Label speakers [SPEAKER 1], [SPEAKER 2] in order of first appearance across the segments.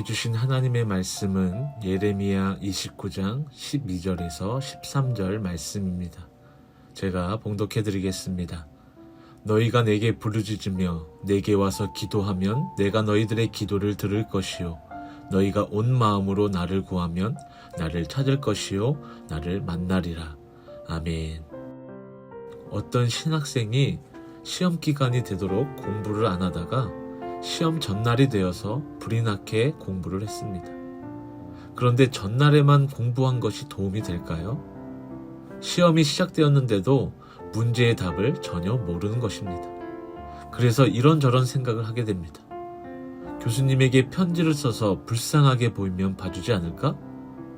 [SPEAKER 1] 우리에게 주신 하나님의 말씀은 예레미야 29장 12절에서 13절 말씀입니다. 제가 봉독해 드리겠습니다. 너희가 내게 부르짖으며 내게 와서 기도하면 내가 너희들의 기도를 들을 것이요 너희가 온 마음으로 나를 구하면 나를 찾을 것이요 나를 만나리라. 아멘. 어떤 신학생이 시험 기간이 되도록 공부를 안 하다가 시험 전날이 되어서 불이 나게 공부를 했습니다. 그런데 전날에만 공부한 것이 도움이 될까요? 시험이 시작되었는데도 문제의 답을 전혀 모르는 것입니다. 그래서 이런저런 생각을 하게 됩니다. 교수님에게 편지를 써서 불쌍하게 보이면 봐주지 않을까?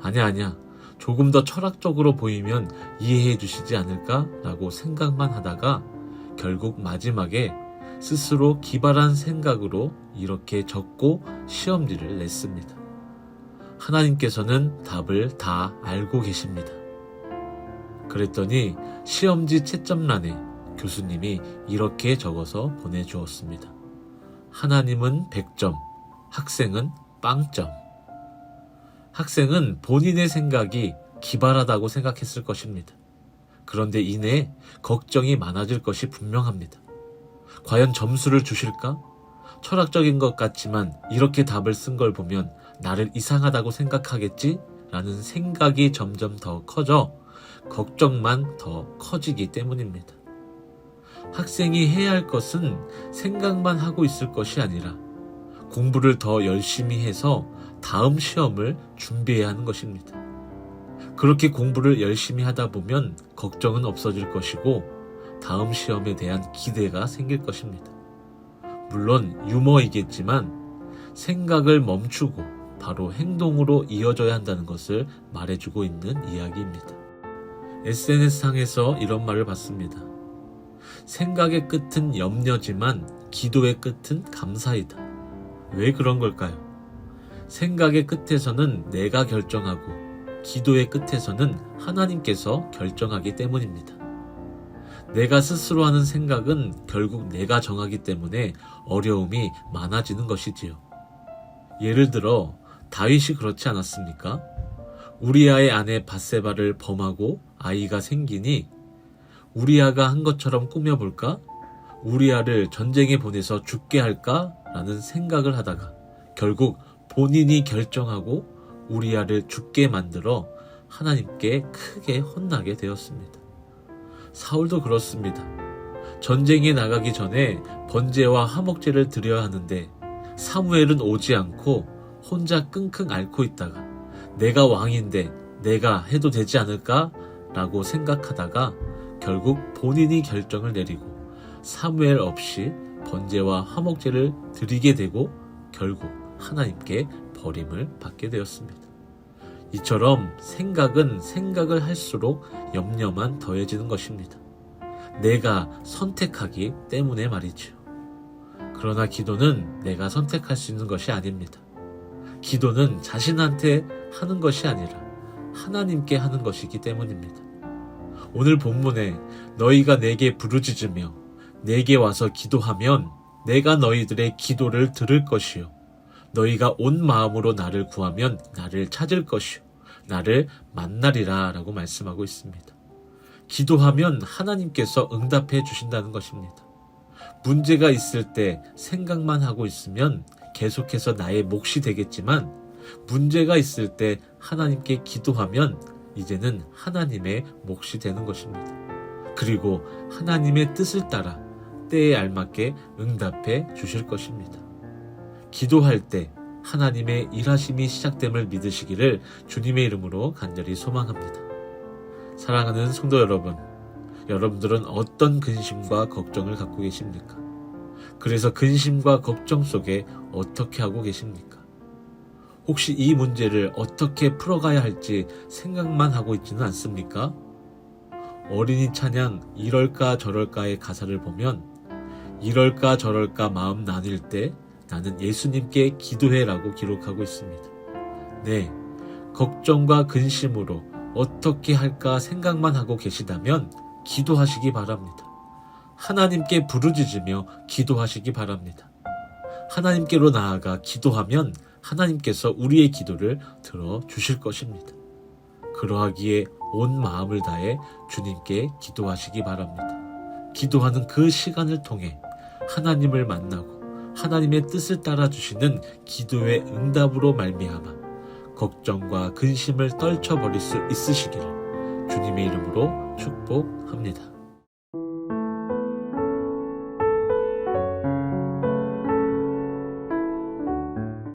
[SPEAKER 1] 아니야. 조금 더 철학적으로 보이면 이해해 주시지 않을까? 라고 생각만 하다가 결국 마지막에 스스로 기발한 생각으로 이렇게 적고 시험지를 냈습니다. 하나님께서는 답을 다 알고 계십니다. 그랬더니 시험지 채점란에 교수님이 이렇게 적어서 보내주었습니다. 하나님은 100점, 학생은 빵점. 학생은 본인의 생각이 기발하다고 생각했을 것입니다. 그런데 이내 걱정이 많아질 것이 분명합니다. 과연 점수를 주실까? 철학적인 것 같지만 이렇게 답을 쓴 걸 보면 나를 이상하다고 생각하겠지? 라는 생각이 점점 더 커져 걱정만 더 커지기 때문입니다. 학생이 해야 할 것은 생각만 하고 있을 것이 아니라 공부를 더 열심히 해서 다음 시험을 준비해야 하는 것입니다. 그렇게 공부를 열심히 하다 보면 걱정은 없어질 것이고 다음 시험에 대한 기대가 생길 것입니다. 물론 유머이겠지만 생각을 멈추고 바로 행동으로 이어져야 한다는 것을 말해주고 있는 이야기입니다. SNS상에서 이런 말을 봤습니다. 생각의 끝은 염려지만 기도의 끝은 감사이다. 왜 그런 걸까요? 생각의 끝에서는 내가 결정하고 기도의 끝에서는 하나님께서 결정하기 때문입니다. 내가 스스로 하는 생각은 결국 내가 정하기 때문에 어려움이 많아지는 것이지요. 예를 들어 다윗이 그렇지 않았습니까? 우리아의 아내 밧세바를 범하고 아이가 생기니 우리아가 한 것처럼 꾸며볼까? 우리아를 전쟁에 보내서 죽게 할까? 라는 생각을 하다가 결국 본인이 결정하고 우리아를 죽게 만들어 하나님께 크게 혼나게 되었습니다. 사울도 그렇습니다. 전쟁에 나가기 전에 번제와 화목제를 드려야 하는데 사무엘은 오지 않고 혼자 끙끙 앓고 있다가 내가 왕인데 내가 해도 되지 않을까? 라고 생각하다가 결국 본인이 결정을 내리고 사무엘 없이 번제와 화목제를 드리게 되고 결국 하나님께 버림을 받게 되었습니다. 이처럼 생각은 생각을 할수록 염려만 더해지는 것입니다. 내가 선택하기 때문에 말이죠. 그러나 기도는 내가 선택할 수 있는 것이 아닙니다. 기도는 자신한테 하는 것이 아니라 하나님께 하는 것이기 때문입니다. 오늘 본문에 너희가 내게 부르짖으며 내게 와서 기도하면 내가 너희들의 기도를 들을 것이요 너희가 온 마음으로 나를 구하면 나를 찾을 것이요 나를 만나리라 라고 말씀하고 있습니다. 기도하면 하나님께서 응답해 주신다는 것입니다. 문제가 있을 때 생각만 하고 있으면 계속해서 나의 몫이 되겠지만 문제가 있을 때 하나님께 기도하면 이제는 하나님의 몫이 되는 것입니다. 그리고 하나님의 뜻을 따라 때에 알맞게 응답해 주실 것입니다. 기도할 때 하나님의 일하심이 시작됨을 믿으시기를 주님의 이름으로 간절히 소망합니다. 사랑하는 성도 여러분, 여러분들은 어떤 근심과 걱정을 갖고 계십니까? 그래서 근심과 걱정 속에 어떻게 하고 계십니까? 혹시 이 문제를 어떻게 풀어가야 할지 생각만 하고 있지는 않습니까? 어린이 찬양 이럴까 저럴까의 가사를 보면 이럴까 저럴까 마음 나뉠 때 나는 예수님께 기도해라고 기록하고 있습니다. 네, 걱정과 근심으로 어떻게 할까 생각만 하고 계시다면 기도하시기 바랍니다. 하나님께 부르짖으며 기도하시기 바랍니다. 하나님께로 나아가 기도하면 하나님께서 우리의 기도를 들어주실 것입니다. 그러하기에 온 마음을 다해 주님께 기도하시기 바랍니다. 기도하는 그 시간을 통해 하나님을 만나고 하나님의 뜻을 따라주시는 기도의 응답으로 말미암아 걱정과 근심을 떨쳐버릴 수 있으시기를 주님의 이름으로 축복합니다.